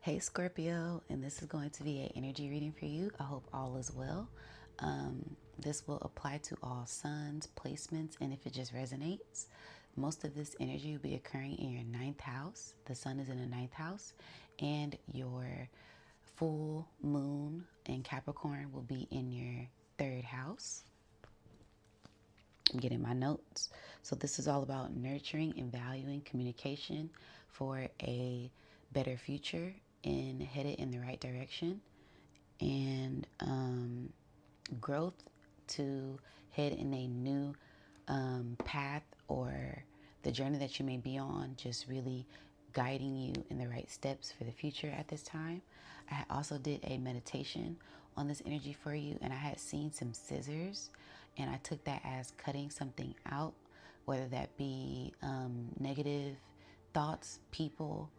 Hey Scorpio, and this is going to be an energy reading for you. I hope all is well. This will apply to all suns, placements, and if it just resonates. Most of this energy will be occurring in your ninth house. The sun is in the ninth house, and your full moon in Capricorn will be in your third house. I'm getting my notes. So this is all about nurturing and valuing communication for a better future and headed in the right direction, and growth to head in a new path, or the journey that you may be on, just really guiding you in the right steps for the future at this time. I also did a meditation on this energy for you, and I had seen some scissors, and I took that as cutting something out, whether that be negative thoughts, people,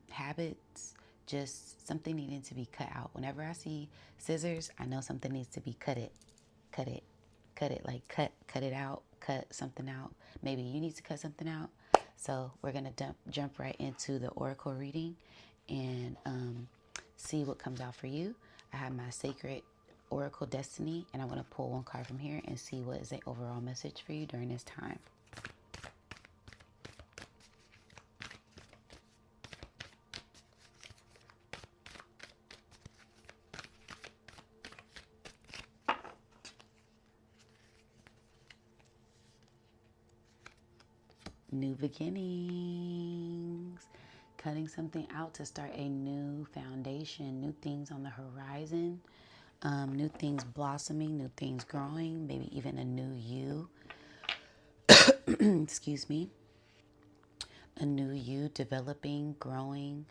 habits, just something needing to be cut out. Whenever I see scissors, I know something needs to be cut it, cut it, cut it, like cut it out, cut something out. Maybe you need to cut something out. So we're going to jump right into the oracle reading and see what comes out for you. I have my sacred oracle destiny, and I'm going to pull one card from here and see what is the overall message for you during this time. New beginnings, cutting something out to start a new foundation, new things on the horizon, new things blossoming, new things growing, maybe even a new you. Excuse me. A new you developing, growing,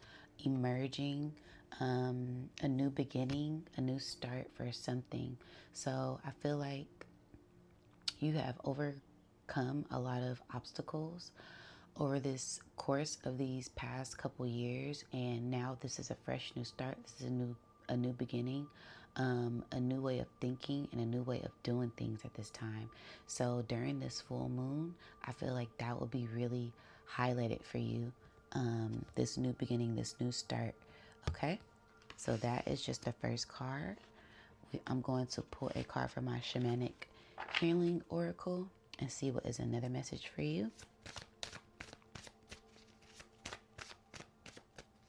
emerging, a new beginning, a new start for something. So I feel like you have overcome a lot of obstacles over this course of these past couple years, and now this is a fresh new start. This is a new beginning, a new way of thinking and a new way of doing things at this time. So during this full moon, I feel like that will be really highlighted for you, this new beginning, this new start. Okay, so that is just the first card. I'm going to pull a card from my shamanic healing oracle and see what is another message for you.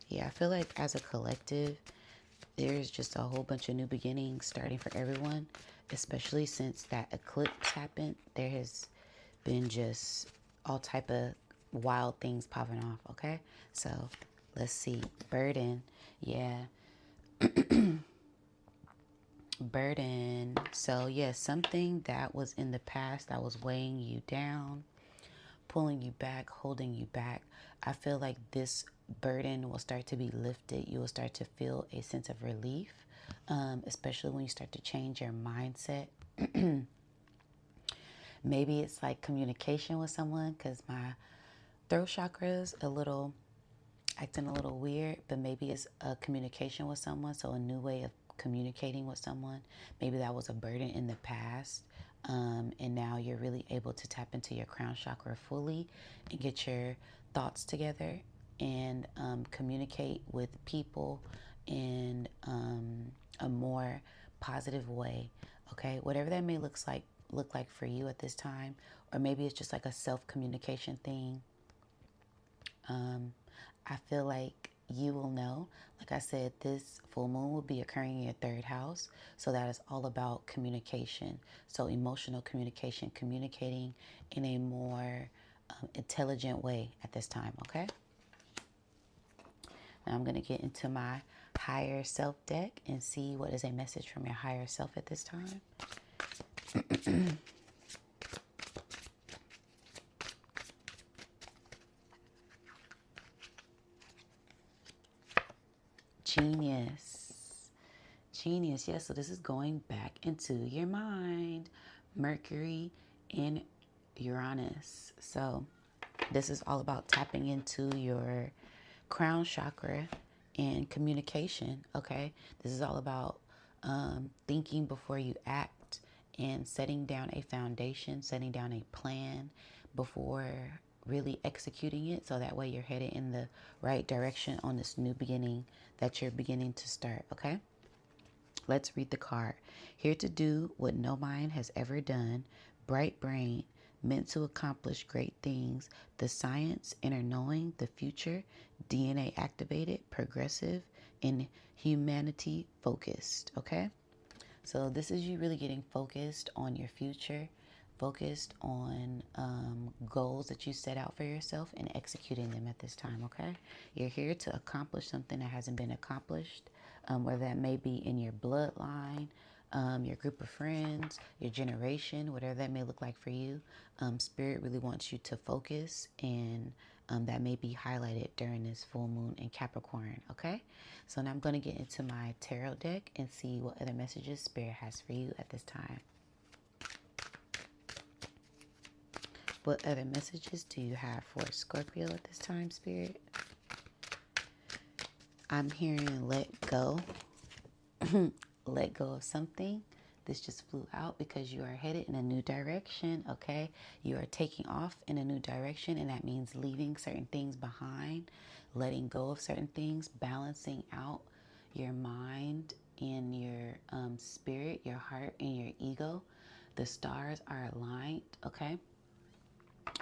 Yeah, I feel like as a collective, there's just a whole bunch of new beginnings starting for everyone, especially since that eclipse happened. There has been just all type of wild things popping off, okay? So let's see. Burden. Yeah. Burden. So yeah, something that was in the past that was weighing you down, pulling you back, holding you back. I feel like this burden will start to be lifted. You will start to feel a sense of relief, especially when you start to change your mindset. Maybe it's like communication with someone, because my throat chakra is acting a little weird, but maybe it's a communication with someone. So a new way of communicating with someone. Maybe that was a burden in the past. And now you're really able to tap into your crown chakra fully and get your thoughts together and communicate with people in a more positive way. Okay, whatever that may look like for you at this time, or maybe it's just like a self-communication thing. I feel like you will know. Like I said, this full moon will be occurring in your third house. So that is all about communication. So emotional communication, communicating in a more intelligent way at this time, okay? Now I'm going to get into my higher self deck and see what is a message from your higher self at this time. Genius. Genius. Yes, so this is going back into your mind. Mercury and Uranus. So this is all about tapping into your crown chakra and communication, okay? This is all about thinking before you act and setting down a foundation, setting down a plan before really executing it, so that way you're headed in the right direction on this new beginning that you're beginning to start, okay? Let's read the card. Here to do what no mind has ever done, bright brain, meant to accomplish great things, the science, inner knowing, the future, DNA activated, progressive, and humanity focused, okay? So this is you really getting focused on your future, focused on goals that you set out for yourself and executing them at this time, okay? You're here to accomplish something that hasn't been accomplished, whether that may be in your bloodline, your group of friends, your generation, whatever that may look like for you. Spirit really wants you to focus, and that may be highlighted during this full moon in Capricorn, okay? So now I'm going to get into my tarot deck and see what other messages Spirit has for you at this time. What other messages do you have for Scorpio at this time, Spirit? I'm hearing let go. Let go of something. This just flew out because you are headed in a new direction, okay? You are taking off in a new direction, and that means leaving certain things behind, letting go of certain things, balancing out your mind and your spirit, your heart and your ego. The stars are aligned, okay?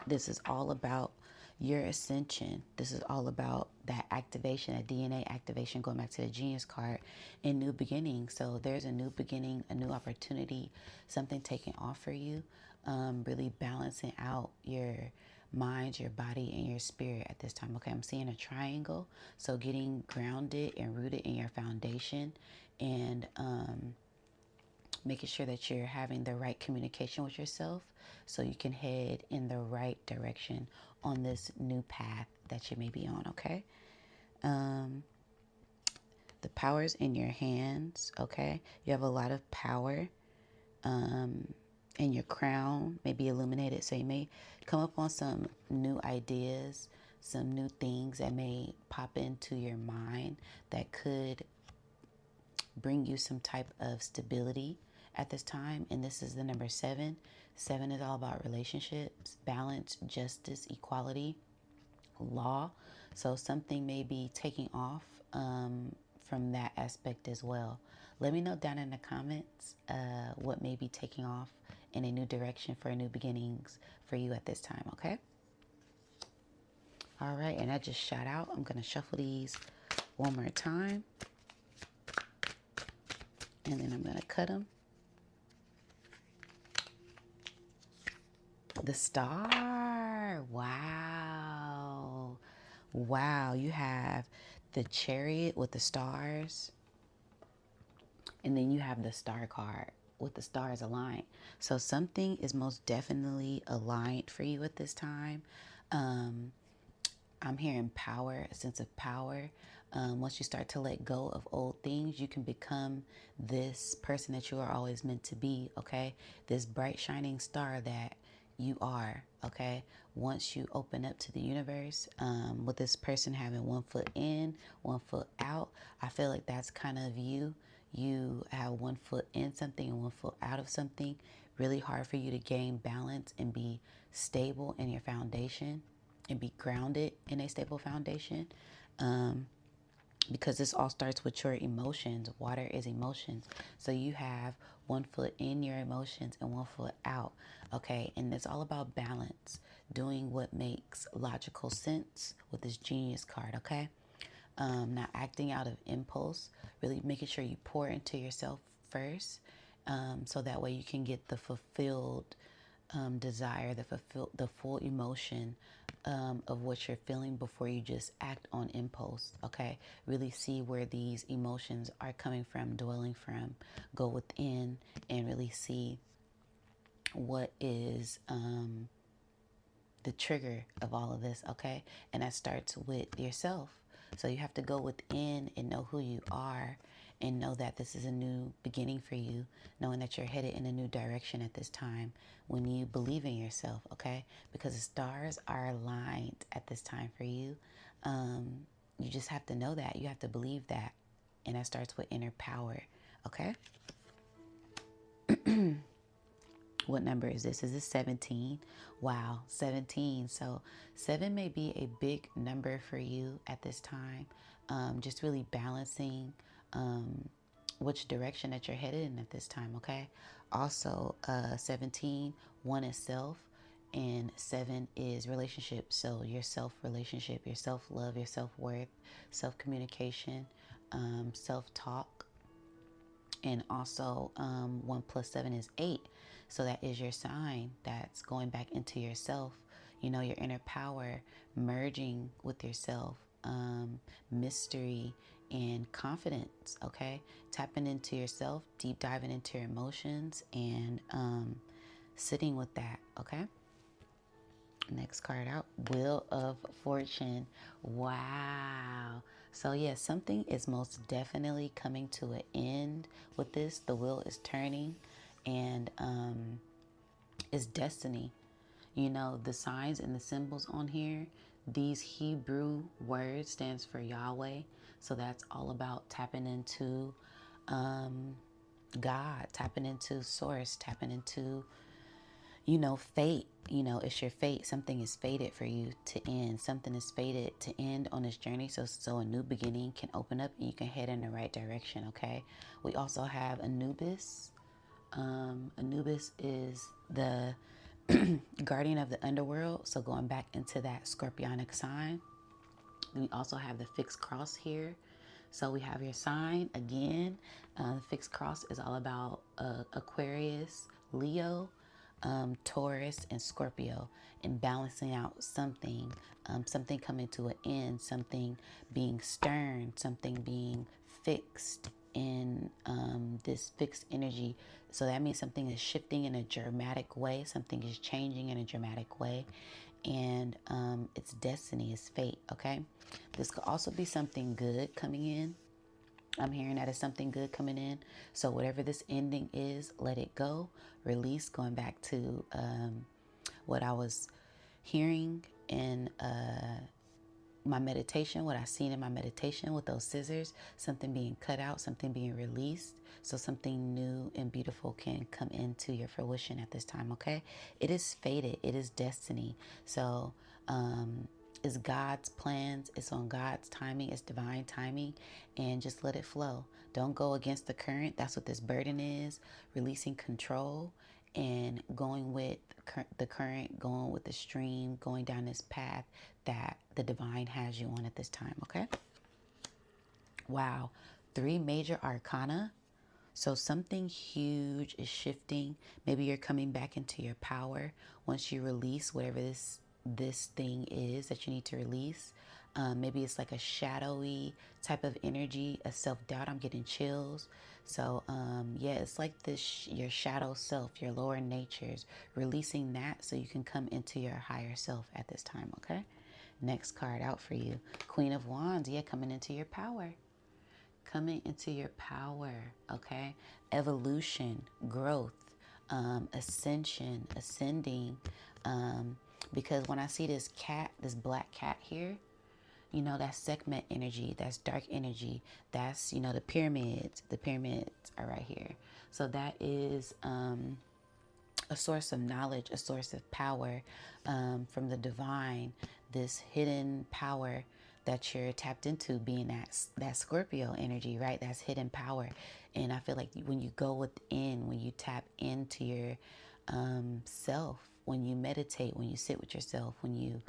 This is all about your ascension. This is all about that activation, that DNA activation, going back to the Genius card, and new beginning. So there's a new beginning, a new opportunity, something taking off for you, really balancing out your mind, your body, and your spirit at this time. Okay, I'm seeing a triangle. So getting grounded and rooted in your foundation, and making sure that you're having the right communication with yourself so you can head in the right direction on this new path that you may be on, okay? The power's in your hands, okay? You have a lot of power, and your crown may be illuminated, so you may come up on some new ideas, some new things that may pop into your mind that could bring you some type of stability at this time. And this is the number 7. 7 is all about relationships, balance, justice, equality, law. So something may be taking off from that aspect as well. Let me know down in the comments what may be taking off in a new direction for new beginnings for you at this time, okay? All right, and I just shot out. I'm going to shuffle these one more time. And then I'm going to cut them. The star. Wow. Wow. You have the chariot with the stars. And then you have the star card with the stars aligned. So something is most definitely aligned for you at this time. I'm hearing power, a sense of power. Once you start to let go of old things, you can become this person that you are always meant to be, okay? This bright, shining star that you are, okay? Once you open up to the universe, with this person having one foot in, one foot out, I feel like that's kind of you. You have one foot in something and one foot out of something. Really hard for you to gain balance and be stable in your foundation and be grounded in a stable foundation, because this all starts with your emotions. Water is emotions. So you have one foot in your emotions and one foot out, okay? And it's all about balance, doing what makes logical sense with this Genius card, okay? Not acting out of impulse, really making sure you pour into yourself first, so that way you can get the fulfilled desire, the full emotion of what you're feeling before you just act on impulse, okay? Really see where these emotions are coming from, dwelling from. Go within and really see what is the trigger of all of this, okay? And that starts with yourself. So you have to go within and know who you are, and know that this is a new beginning for you, knowing that you're headed in a new direction at this time when you believe in yourself, okay? Because the stars are aligned at this time for you. You just have to know that. You have to believe that. And that starts with inner power, okay? What number is this? Is this 17? Wow, 17. So 7 may be a big number for you at this time. Just really balancing which direction that you're headed in at this time, okay? Also, 17, 1 is self, and 7 is relationship. So your self-relationship, your self-love, your self-worth, self-communication, self-talk. And also 1 plus 7 is 8. So that is your sign that's going back into yourself, you know, your inner power, merging with yourself, mystery and confidence, okay? Tapping into yourself, deep diving into your emotions, and sitting with that, okay? Next card out, Wheel of Fortune. Wow. So yes, something is most definitely coming to an end with this. The wheel is turning, and it's destiny. You know, the signs and the symbols on here, these Hebrew words stands for Yahweh. So that's all about tapping into God, tapping into source, tapping into, you know, fate. You know, it's your fate. Something is fated for you to end. Something is fated to end on this journey. So a new beginning can open up and you can head in the right direction, okay? We also have Anubis. Anubis is the guardian of the underworld. So going back into that scorpionic sign. We also have the fixed cross here. So we have your sign again. The fixed cross is all about Aquarius, Leo, Taurus, and Scorpio, and balancing out something, something coming to an end, something being stern, something being fixed in this fixed energy. So that means something is shifting in a dramatic way, something is changing in a dramatic way, and it's destiny, it's fate, okay? This could also be something good coming in. I'm hearing that it's something good coming in. So whatever this ending is, let it go. Release, going back to what I was hearing in my meditation, what I seen in my meditation with those scissors, something being cut out, something being released. So something new and beautiful can come into your fruition at this time, okay? It is fated. It is destiny. So it's God's plans. It's on God's timing. It's divine timing. And just let it flow. Don't go against the current. That's what this burden is. Releasing control and going with the current, going with the stream, going down this path that the divine has you on at this time, okay? Wow. 3 major arcana. So something huge is shifting. Maybe you're coming back into your power once you release whatever this thing is that you need to release. Maybe it's like a shadowy type of energy, a self-doubt. I'm getting chills. So yeah, it's like this, your shadow self, your lower natures, releasing that so you can come into your higher self at this time, okay? Next card out for you, Queen of Wands. Yeah, coming into your power. Coming into your power, okay? Evolution, growth, ascension, ascending. Because when I see this cat, this black cat here, you know, that's segment energy, that's dark energy, that's, you know, the pyramids. The pyramids are right here. So that is a source of knowledge, a source of power from the divine, this hidden power that you're tapped into, being that Scorpio energy, right? That's hidden power. And I feel like when you go within, when you tap into your self, when you meditate, when you sit with yourself, when you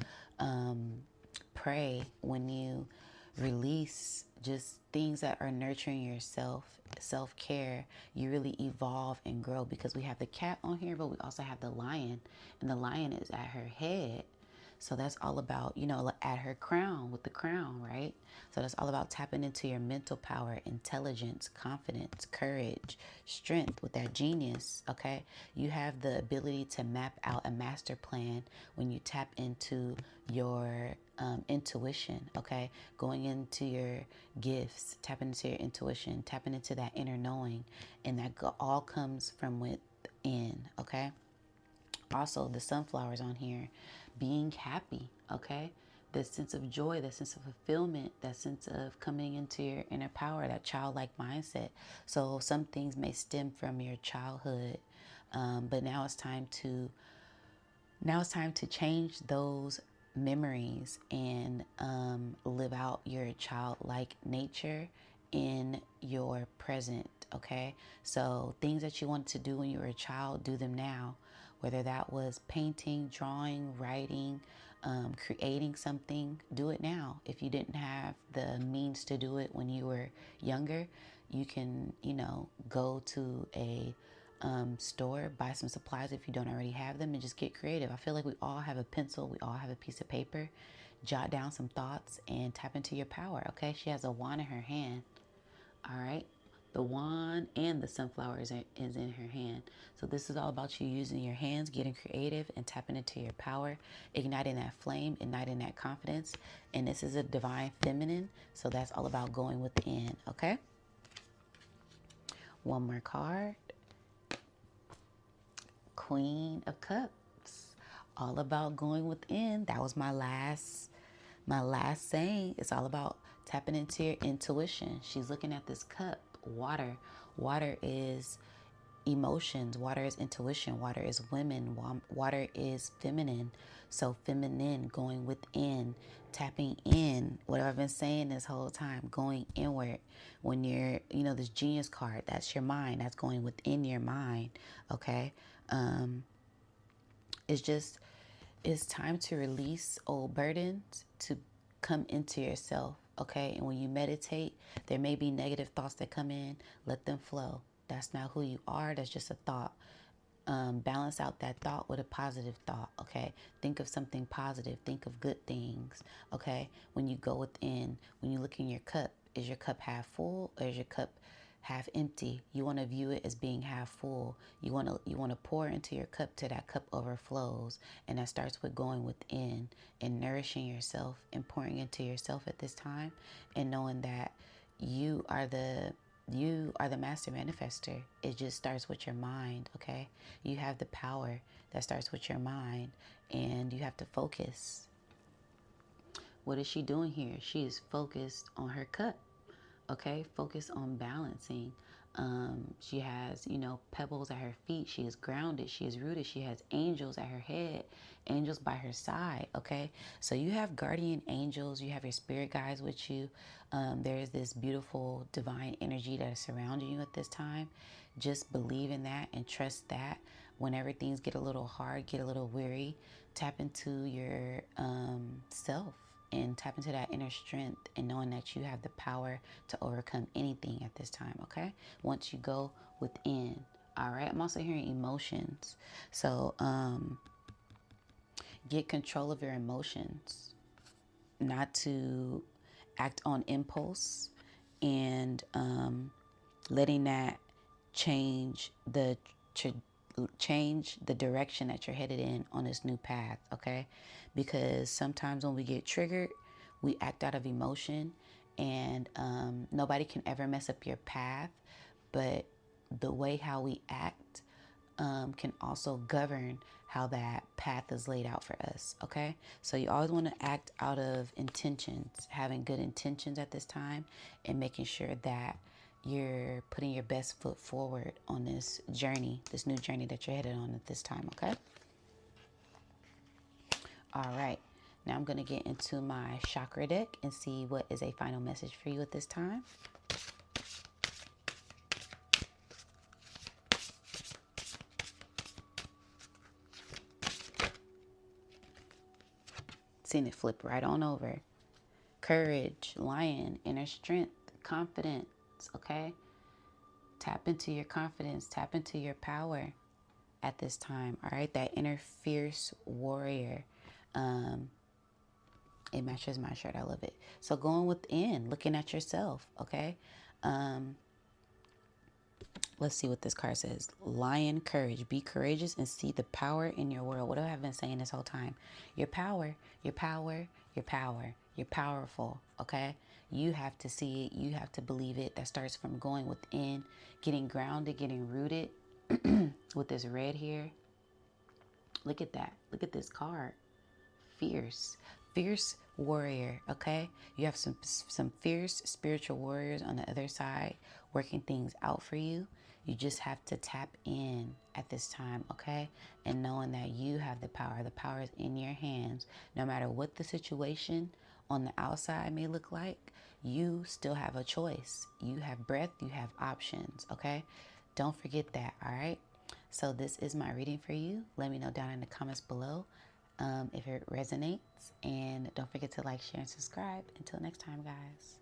pray, when you release just things that are nurturing yourself, self-care, you really evolve and grow. Because we have the cat on here, but we also have the lion, and the lion is at her head. So that's all about, you know, at her crown, with the crown, right? So that's all about tapping into your mental power, intelligence, confidence, courage, strength, with that genius, okay? You have the ability to map out a master plan when you tap into your intuition, okay? Going into your gifts, tapping into your intuition, tapping into that inner knowing, and that all comes from within, okay? Also, the sunflowers on here, being happy, okay? The sense of joy, the sense of fulfillment, that sense of coming into your inner power, that childlike mindset. So some things may stem from your childhood, But now it's time to change those memories and live out your childlike nature in your present. Okay, so things that you wanted to do when you were a child, do them now. Whether that was painting, drawing, writing, creating something, do it now. If you didn't have the means to do it when you were younger, you can, go to a store, buy some supplies if you don't already have them, and just get creative. I feel like we all have a pencil, we all have a piece of paper. Jot down some thoughts and tap into your power. Okay, she has a wand in her hand. All right, the wand and the sunflower is in her hand. So this is all about you using your hands, getting creative, and tapping into your power, igniting that flame, igniting that confidence. And this is a divine feminine, so that's all about going within. Okay, one more card. Queen of Cups, all about going within. That was my last saying. It's all about tapping into your intuition. She's looking at this cup, water. Water is emotions, water is intuition, water is women, water is feminine. So feminine, going within, tapping in, what I've been saying this whole time, going inward. When you're, this genius card, that's your mind, that's going within your mind. Okay, it's time to release old burdens, to come into yourself. Okay, and when you meditate, there may be negative thoughts that come in. Let them flow. That's not who you are. That's just a thought. Balance out that thought with a positive thought. Okay, think of something positive. Think of good things. Okay, when you go within, when you look in your cup, is your cup half full or is your cup half empty? You want to view it as being half full. You want to pour into your cup till that cup overflows, and that starts with going within and nourishing yourself and pouring into yourself at this time, and knowing that you are the master manifester. It just starts with your mind. Okay, you have the power that starts with your mind, and you have to focus. What is she doing here? She is focused on her cup. Okay, focus on balancing. She has, pebbles at her feet. She is grounded. She is rooted. She has angels at her head, angels by her side. Okay, so you have guardian angels. You have your spirit guides with you. There is this beautiful divine energy that is surrounding you at this time. Just believe in that and trust that. Whenever things get a little hard, get a little weary, tap into your self. And tap into that inner strength and knowing that you have the power to overcome anything at this time, okay? Once you go within, all right? I'm also hearing emotions. So get control of your emotions, not to act on impulse, and letting that change the direction that you're headed in on this new path, okay? Because sometimes when we get triggered, we act out of emotion, and nobody can ever mess up your path, but the way how we act can also govern how that path is laid out for us, okay? So you always want to act out of intentions, having good intentions at this time, and making sure that you're putting your best foot forward on this journey, this new journey that you're headed on at this time, okay? All right, now I'm going to get into my chakra deck and see what is a final message for you at this time. Seen it flip right on over. Courage, lion, inner strength, confidence, okay? Tap into your confidence, tap into your power at this time, all right? That inner fierce warrior. It matches my shirt. I love it. So going within, looking at yourself, okay? Let's see what this card says. Lion, courage. Be courageous and see the power in your world. What have I been saying this whole time? Your power, your power, your power. You're powerful, okay? You have to see it. You have to believe it. That starts from going within, getting grounded, getting rooted with this red here. Look at that. Look at this card. Fierce warrior, okay? You have some fierce spiritual warriors on the other side working things out for you. You just have to tap in at this time, okay? And knowing that you have the power. The power is in your hands. No matter what the situation on the outside may look like, you still have a choice. You have breath, you have options, okay? Don't forget that, all right? So this is my reading for you. Let me know down in the comments below if it resonates. And don't forget to like, share, and subscribe. Until next time, guys.